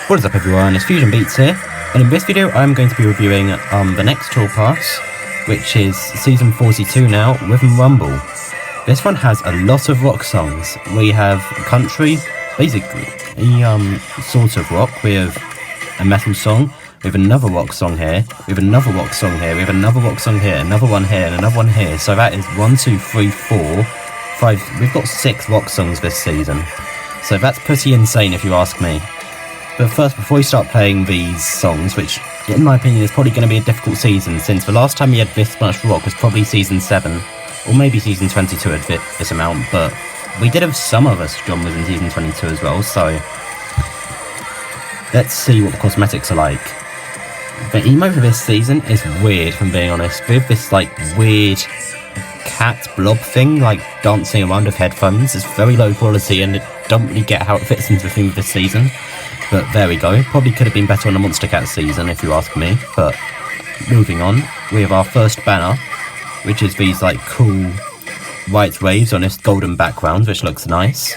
What is up everyone, it's FusionBeatz here, and in this video I'm going to be reviewing the next tour pass, which is season 42 now, Rhythm Rumble. This one has a lot of rock songs. We have country, basically, sort of rock. We have a metal song, we have another rock song here, we have another rock song here, we have another rock song here, another one here, and another one here. So that is 1, 2, 3, 4, 5, we've got 6 rock songs this season. So that's pretty insane if you ask me. But first, before we start playing these songs, which in my opinion is probably going to be a difficult season, since the last time we had this much rock was probably season 7, or maybe season 22 at this amount, but we did have some of us genres in season 22 as well, so let's see what the cosmetics are like. The emo for this season is weird, if I'm being honest, with this like weird cat blob thing, like dancing around with headphones. It's very low quality and I don't really get how it fits into the theme of this season. But there we go, probably could have been better on the Monster Cat season if you ask me. But moving on, we have our first banner, which is these like cool white waves on this golden background, which looks nice.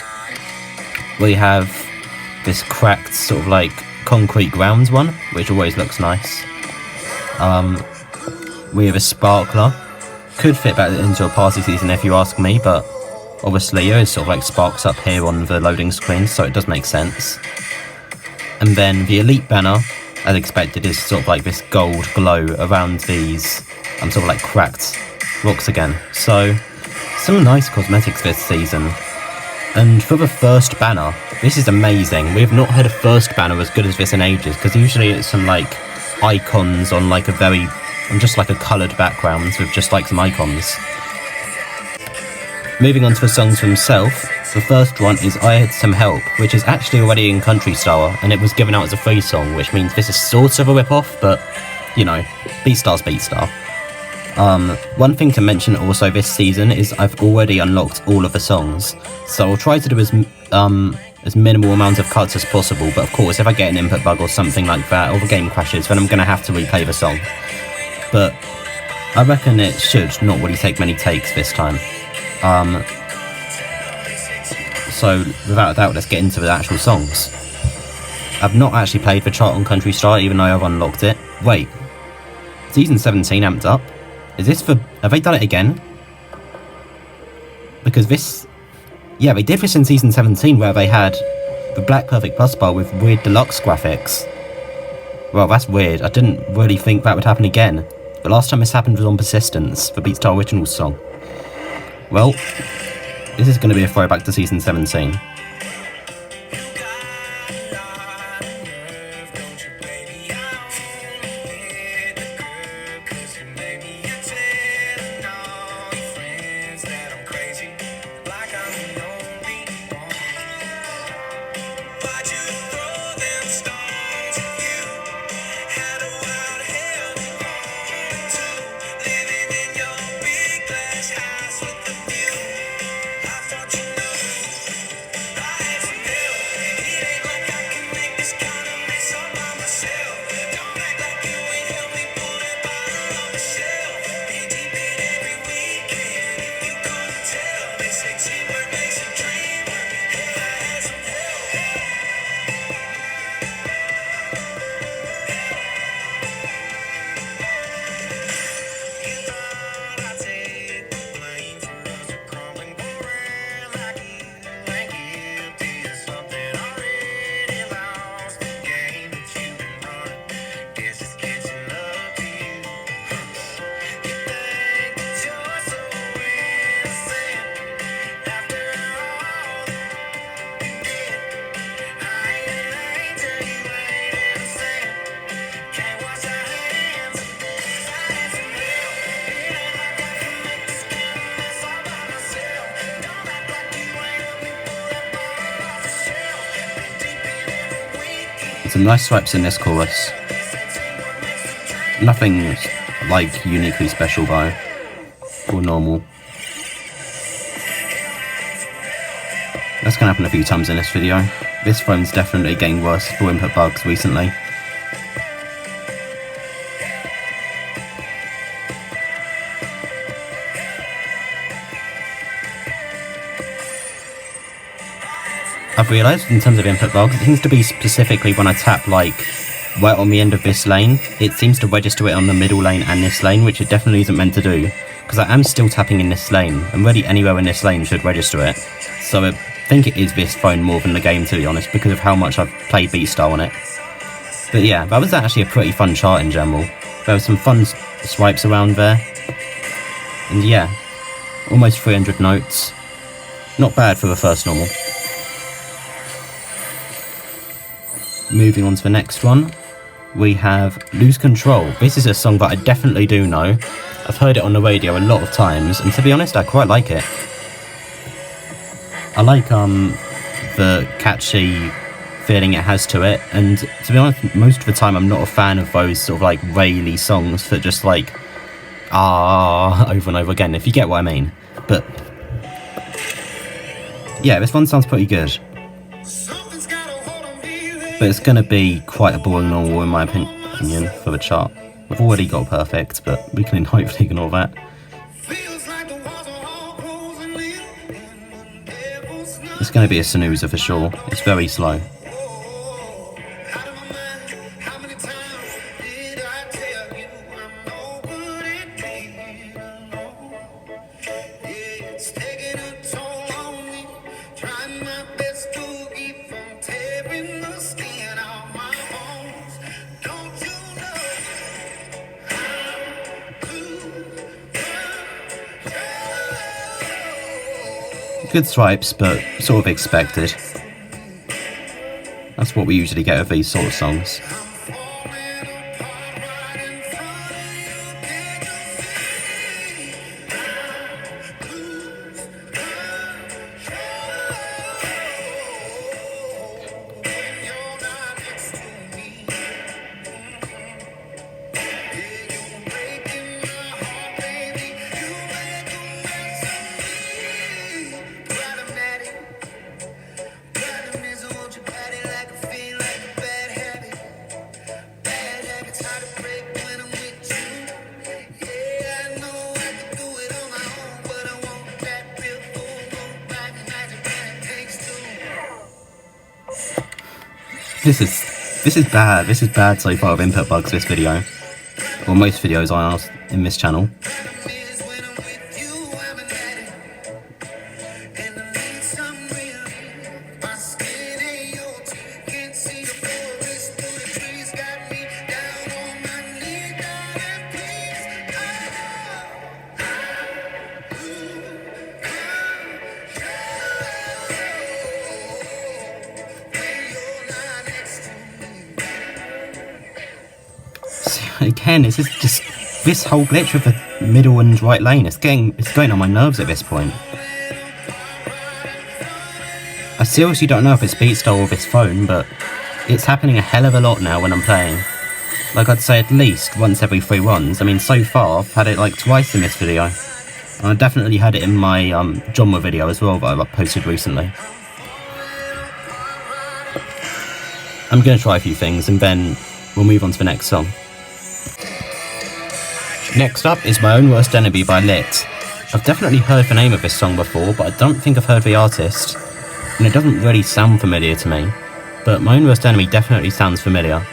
We have this cracked sort of like concrete grounds one, which always looks nice. We have a sparkler, could fit better into a party season if you ask me, but obviously there is sort of like sparks up here on the loading screen, so it does make sense. And then the elite banner, as expected, is sort of like this gold glow around these sort of like cracked rocks again. So some nice cosmetics this season. And for the first banner, this is amazing. We've not had a first banner as good as this in ages, because usually it's some like icons on like on just like a coloured background with just like some icons. Moving on to the songs themselves, the first one is I Had Some Help, which is actually already in country style, and it was given out as a free song, which means this is sort of a rip-off, but, you know, Beatstar's Beatstar. One thing to mention also this season is I've already unlocked all of the songs, so I'll try to do as minimal amount of cuts as possible, but of course if I get an input bug or something like that, or the game crashes, then I'm going to have to replay the song. But I reckon it should not really take many takes this time. So without a doubt, let's get into the actual songs. I've not actually played the chart on Country Star, even though I've unlocked it. Wait, season 17 amped up? Is this for, have they done it again? Because this, yeah, they did this in season 17 where they had the Black Perfect Plus bar with weird deluxe graphics. Well, that's weird. I didn't really think that would happen again. The last time this happened was on Persistence, the Beatstar Originals song. Well, this is going to be a throwback to season 17. Some nice swipes in this chorus. Nothing like uniquely special though, or normal. That's gonna happen a few times in this video. This phone's definitely getting worse for input bugs recently. I've realised in terms of input bugs, it seems to be specifically when I tap like right on the end of this lane, it seems to register it on the middle lane and this lane, which it definitely isn't meant to do, because I am still tapping in this lane, and really anywhere in this lane should register it. So I think it is this phone more than the game, to be honest, because of how much I've played Beatstar on it. But yeah, that was actually a pretty fun chart in general. There were some fun swipes around there. And yeah, almost 300 notes. Not bad for the first normal. Moving on to the next one, we have Lose Control. This is a song that I definitely do know. I've heard it on the radio a lot of times, and to be honest, I quite like it. I like the catchy feeling it has to it, and to be honest, most of the time I'm not a fan of those sort of like raily songs that just like over and over again, if you get what I mean. But yeah, this one sounds pretty good. But it's going to be quite a boring normal in my opinion for the chart. We've already got perfect, but we can hopefully ignore that. It's going to be a snoozer for sure. It's very slow. Good swipes, but sort of expected. That's what we usually get with these sort of songs. This is bad. This is bad so far with input bugs, this video. Or most videos I asked in this channel. Again, it's just this whole glitch with the middle and right lane. It's going on my nerves at this point. I seriously don't know if it's Beatstar or this phone, but it's happening a hell of a lot now when I'm playing. Like I'd say at least once every 3 runs. I mean, so far I've had it like twice in this video. And I definitely had it in my genre video as well that I posted recently. I'm going to try a few things and then we'll move on to the next song. Next up is My Own Worst Enemy by Lit. I've definitely heard the name of this song before, but I don't think I've heard the artist, and it doesn't really sound familiar to me, but My Own Worst Enemy definitely sounds familiar.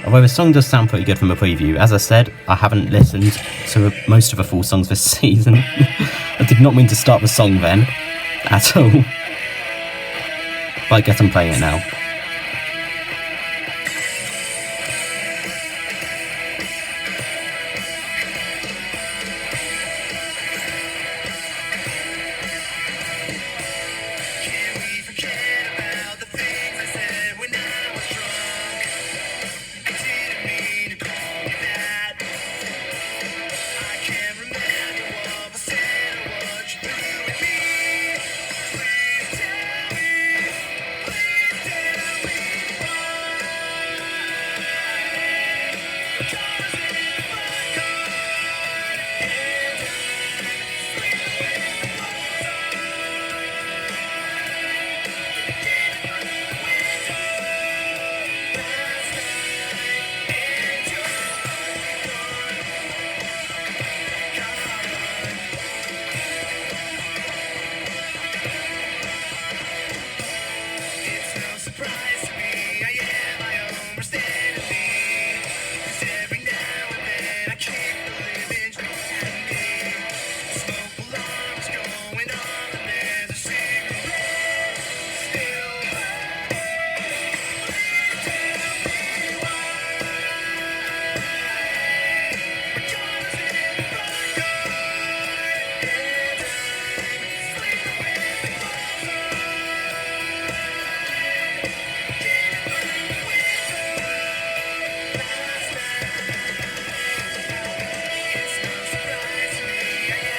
Although the song does sound pretty good from the preview. As I said, I haven't listened to most of the full songs this season. I did not mean to start the song then, at all. But I guess I'm playing it now.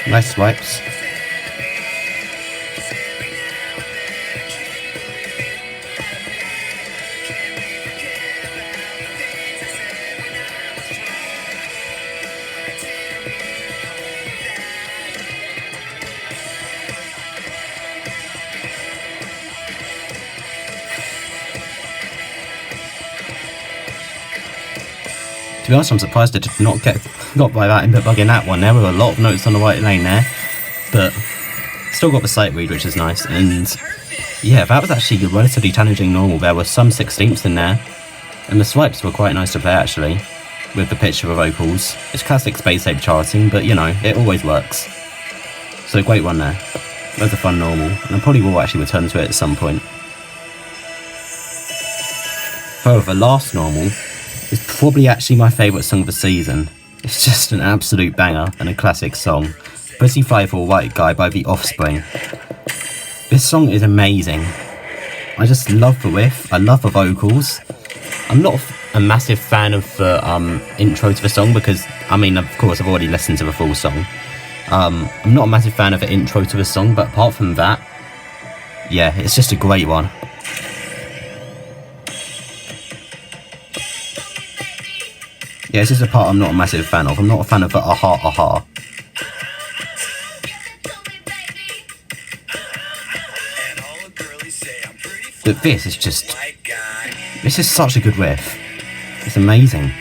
Nice swipes. To be honest, I'm surprised I did not get got by that input bug in that one. There were a lot of notes on the right lane there, but still got the sight read, which is nice. And yeah, that was actually a relatively challenging normal. There were some 16ths in there, and the swipes were quite nice to play actually, with the pitch of the vocals. It's classic space ape charting, but you know, it always works. So great one there. That was a fun normal, and I probably will actually return to it at some point. However, the last normal is probably actually my favourite song of the season. It's just an absolute banger and a classic song. Pussy Fly for a White Guy by The Offspring. This song is amazing. I just love the riff, I love the vocals. I'm not a massive fan of the intro to the song because, I mean, of course I've already listened to the full song. I'm not a massive fan of the intro to the song, but apart from that, yeah, it's just a great one. Yeah, this is the part I'm not a massive fan of. I'm not a fan of the aha aha. But this is such a good riff. It's amazing.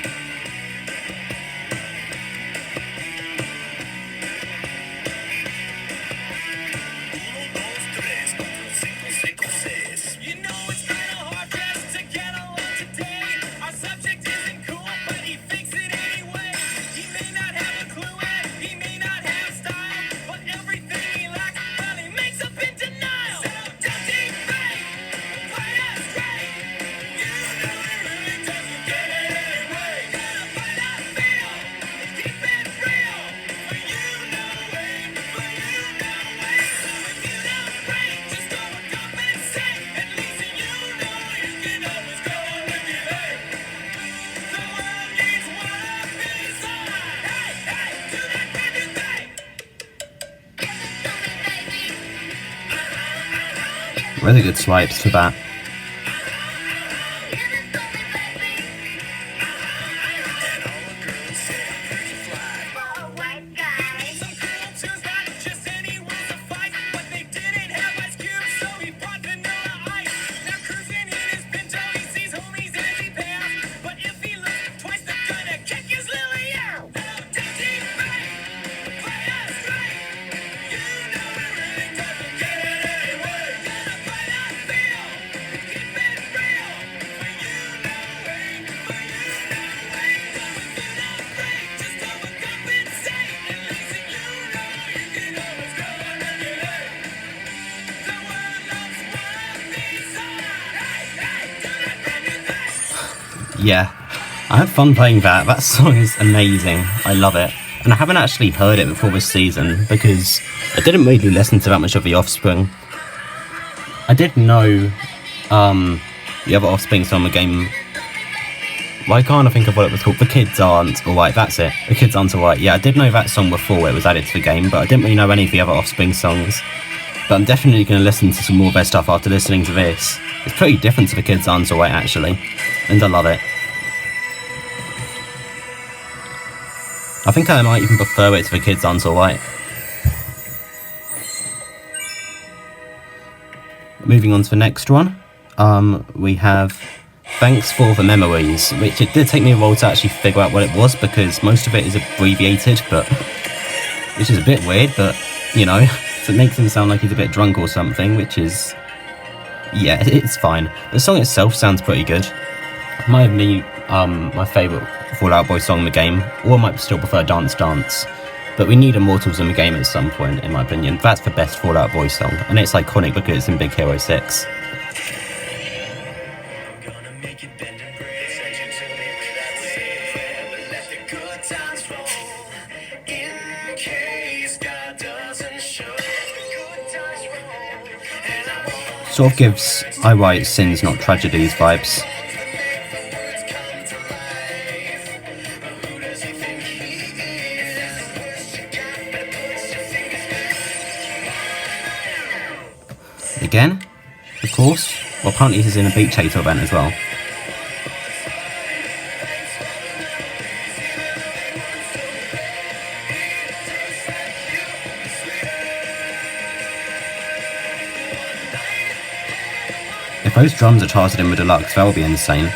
Really good swipes to that. Yeah, I had fun playing that. That song is amazing. I love it. And I haven't actually heard it before this season because I didn't really listen to that much of The Offspring. I did know the other Offspring song in the game. Why can't I think of what it was called? The Kids Aren't Alright, that's it. The Kids Aren't Alright. Yeah, I did know that song before it was added to the game, but I didn't really know any of the other Offspring songs. But I'm definitely going to listen to some more of their stuff after listening to this. It's pretty different to The Kids Aren't Alright actually, and I love it. I think I might even prefer it to The Kids Aren't Alright. Moving on to the next one, we have Thanks for the Memories, which it did take me a while to actually figure out what it was because most of it is abbreviated, but which is a bit weird, but you know, so it makes him sound like he's a bit drunk or something, which is, yeah, it's fine. The song itself sounds pretty good. It might be my favourite Fall Out Boy song in the game, or I might still prefer Dance Dance, but we need Immortals in the game at some point, in my opinion. That's the best Fall Out Boy song, and it's iconic because it's in Big Hero 6. Sort of gives I Write Sins Not Tragedies vibes. again, of course. Well, apparently this is in a Beat Chaser event as well. If those drums are charted in with deluxe, that would be insane.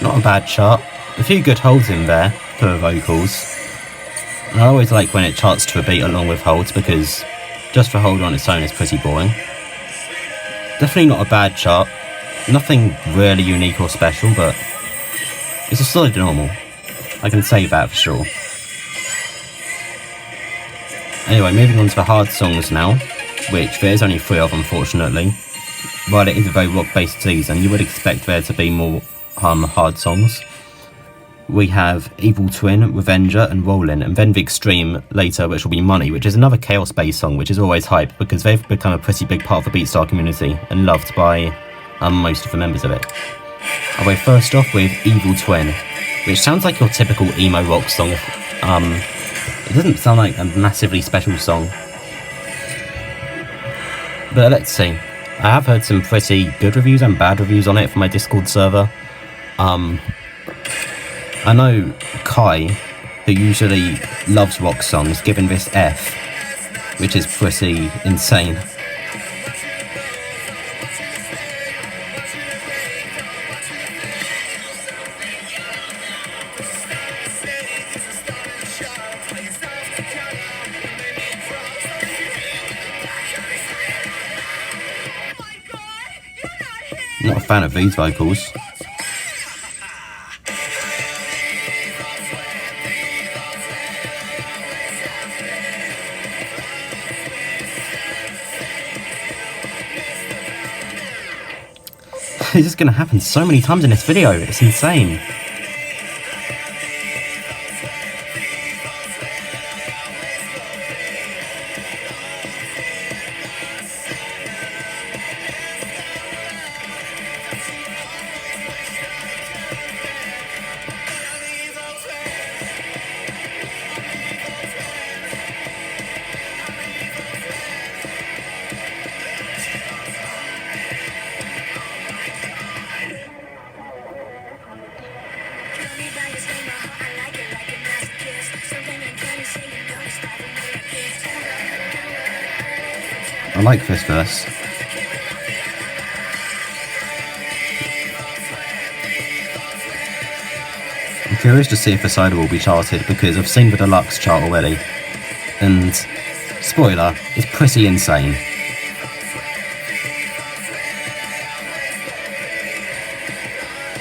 Not a bad chart. A few good holds in there for the vocals. I always like when it charts to a beat along with holds, because just for hold on its own is pretty boring. Definitely not a bad chart. Nothing really unique or special, but it's a solid normal. I can say that for sure. Anyway, moving on to the hard songs now, which there's only 3 of, unfortunately. While it is a very rock-based season, you would expect there to be more hard songs. We have Evil Twin, Revenger and Rollin', and then the Extreme later, which will be Money, which is another chaos-based song, which is always hype because they've become a pretty big part of the Beatstar community and loved by most of the members of it. I'll go first off with Evil Twin, which sounds like your typical emo rock song. It doesn't sound like a massively special song, but let's see. I have heard some pretty good reviews and bad reviews on it from my Discord server. I know Kai, who usually loves rock songs, giving this F, which is pretty insane. Not a fan of these vocals. It's just gonna happen so many times in this video, it's insane. I like this verse. I'm curious to see if the side will be charted because I've seen the deluxe chart already, and spoiler, it's pretty insane.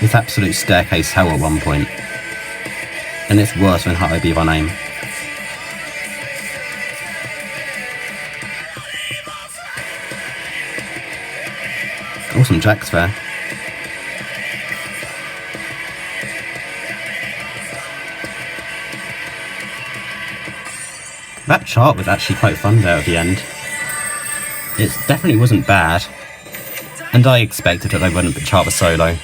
It's absolute staircase hell at one point, and it's worse than How I Be Thy Name. Awesome jacks there. That chart was actually quite fun there at the end. It definitely wasn't bad. And I expected that they wouldn't chart the solo.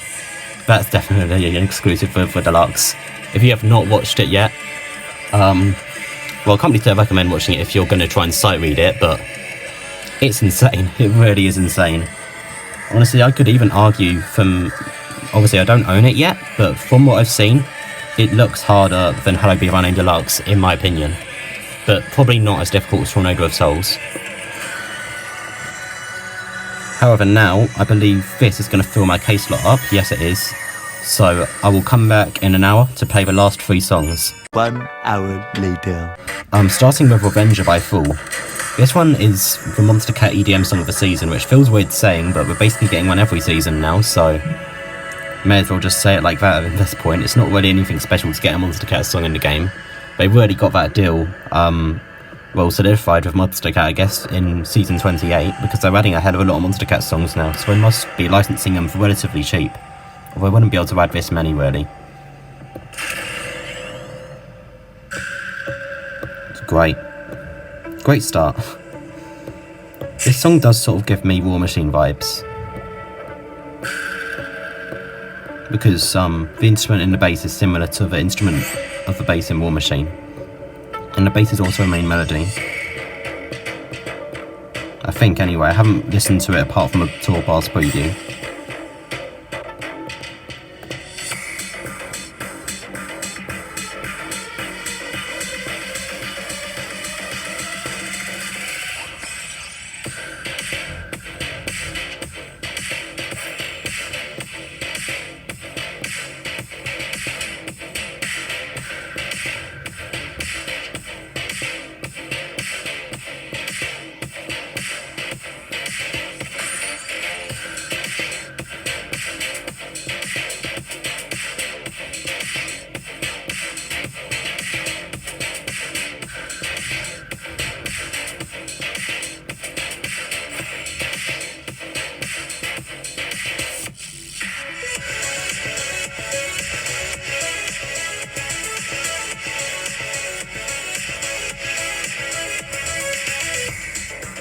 That's definitely an exclusive for Deluxe. If you have not watched it yet, well, I can't really recommend watching it if you're going to try and sight read it, but it's insane. It really is insane. Honestly, I could even argue from... Obviously, I don't own it yet, but from what I've seen, it looks harder than Hello Be Running Deluxe, in my opinion. But probably not as difficult as Tornado of Souls. However, now, I believe this is going to fill my case slot up. Yes, it is. So, I will come back in an hour to play the last 3 songs. 1 hour later. Starting with Revenger by Fool. This one is the Monster Cat EDM song of the season, which feels weird saying, but we're basically getting one every season now, so... May as well just say it like that at this point. It's not really anything special to get a Monster Cat song in the game. They really got that deal, well, solidified with Monster Cat, I guess, in Season 28, because they're adding a hell of a lot of Monster Cat songs now, so they must be licensing them for relatively cheap. Although I wouldn't be able to add this many, really. It's great. Great start. This song does sort of give me War Machine vibes. Because the instrument in the bass is similar to the instrument of the bass in War Machine. And the bass is also a main melody. I think anyway, I haven't listened to it apart from a Tour Pass preview.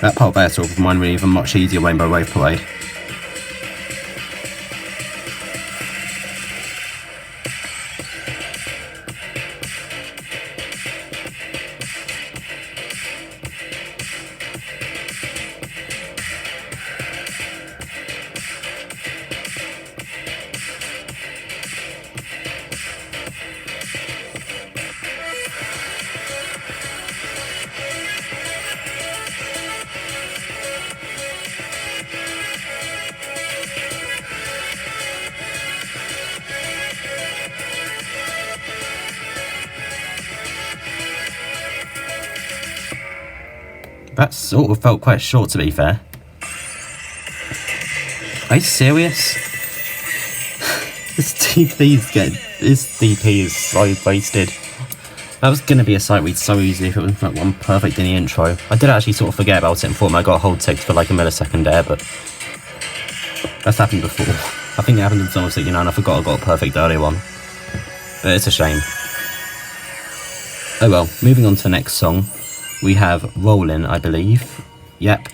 That part there sort of reminded me of a much easier Rainbow Wave Parade. That sort of felt quite short, to be fair. Are you serious? This DP is so wasted. That was going to be a sight read so easy if it was like one perfect in the intro. I did actually sort of forget about it and thought I got a hold text for like a millisecond there, but that's happened before. I think it happened in Song of 69 and I forgot I got a perfect earlier one. But it's a shame. Oh well, moving on to the next song. We have Rollin', I believe. Yep.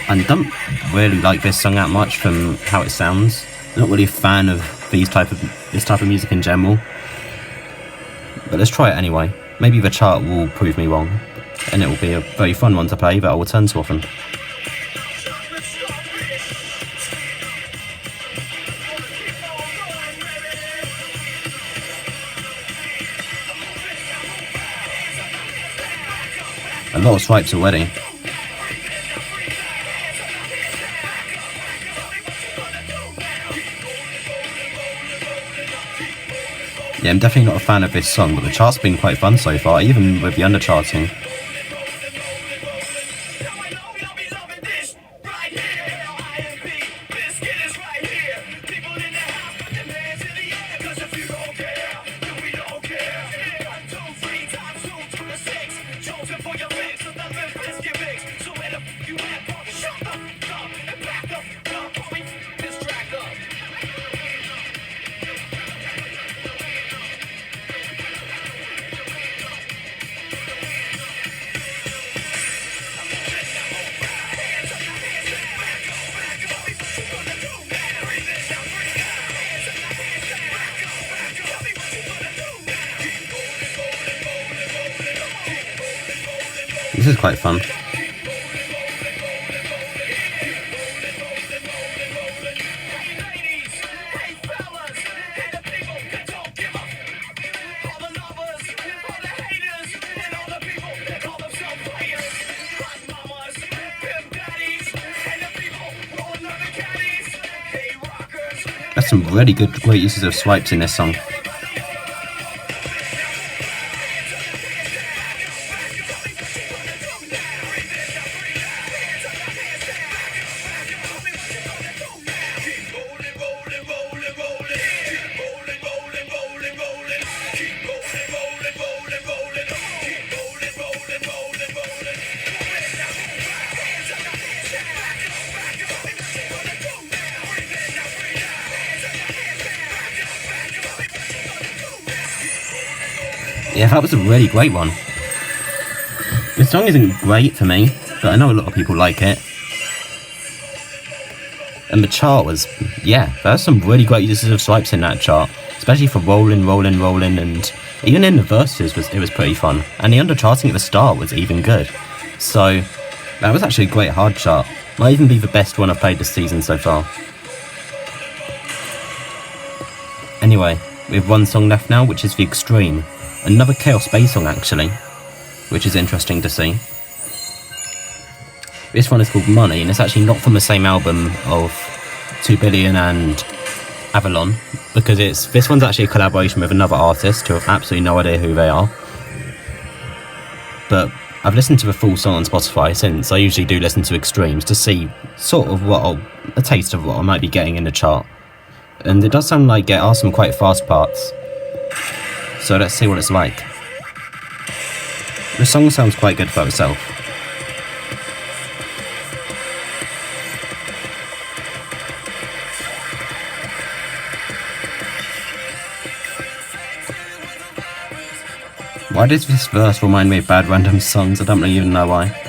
I don't really like this song that much from how it sounds. I'm not really a fan of this type of music in general. But let's try it anyway. Maybe the chart will prove me wrong. And it will be a very fun one to play that I will turn to often. A lot of swipes already. Yeah, I'm definitely not a fan of this song, but the chart's been quite fun so far, even with the undercharting. This is quite fun. There's some really great uses of swipes in this song. Yeah, that was a really great one. This song isn't great for me, but I know a lot of people like it. And the chart was, yeah, there's some really great uses of swipes in that chart, especially for rolling, and even in the verses it was pretty fun. And the undercharting at the start was even good. So that was actually a great hard chart. Might even be the best one I've played this season so far. Anyway, we have one song left now, which is The Extreme. Another Chaos Bass song actually, which is interesting to see. This one is called Money, and it's actually not from the same album of 2 Billion and Avalon, because this one's actually a collaboration with another artist who have absolutely no idea who they are. But I've listened to the full song on Spotify since. I usually do listen to Extremes to see sort of a taste of what I might be getting in the chart. And it does sound like it are some quite fast parts. So let's see what it's like. The song sounds quite good by itself. Why does this verse remind me of Bad Random songs? I don't really even know why.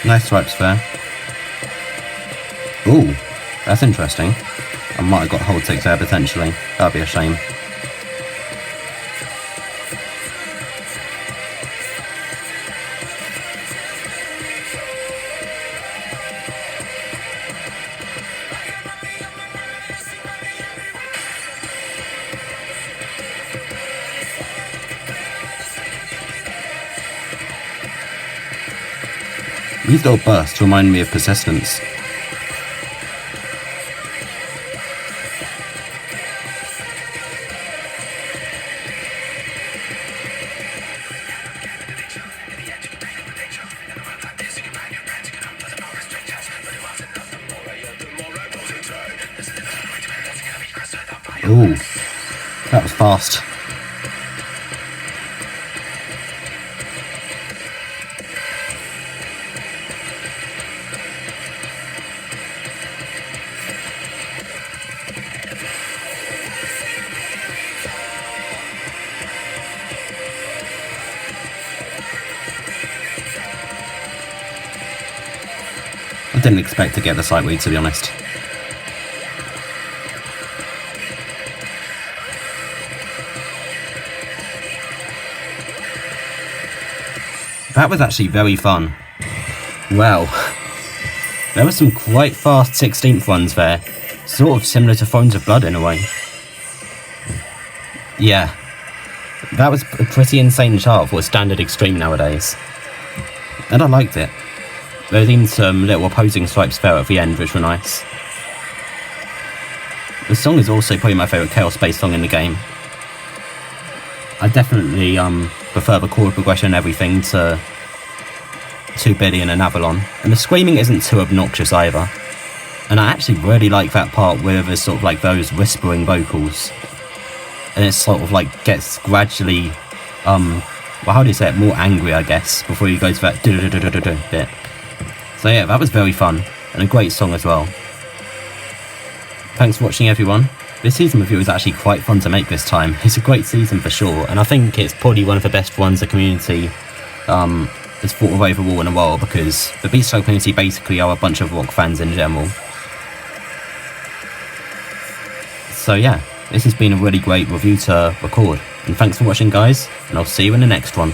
Nice swipes there. Ooh, that's interesting. I might have got hold takes there potentially. That'd be a shame. These little bursts remind me of Persistence. Ooh, that was fast. I didn't expect to get the sight read, to be honest. That was actually very fun. Wow. There were some quite fast 16th ones there. Sort of similar to Phones of Blood in a way. Yeah. That was a pretty insane chart for a standard Extreme nowadays. And I liked it. There was even some little opposing swipes there at the end, which were nice. The song is also probably my favourite Chaos Bass song in the game. I definitely prefer the chord progression and everything to 2 Billion and Avalon. And the screaming isn't too obnoxious either. And I actually really like that part where there's sort of like those whispering vocals. And it sort of like gets gradually, well, how do you say it, more angry I guess, before you go to that do-do-do-do-do-do bit. So yeah, that was very fun, and a great song as well. Thanks for watching everyone. This season review was actually quite fun to make this time. It's a great season for sure, and I think it's probably one of the best ones the community has thought of overall in a while, because the Beatstar community basically are a bunch of rock fans in general. So yeah, this has been a really great review to record, and thanks for watching guys, and I'll see you in the next one.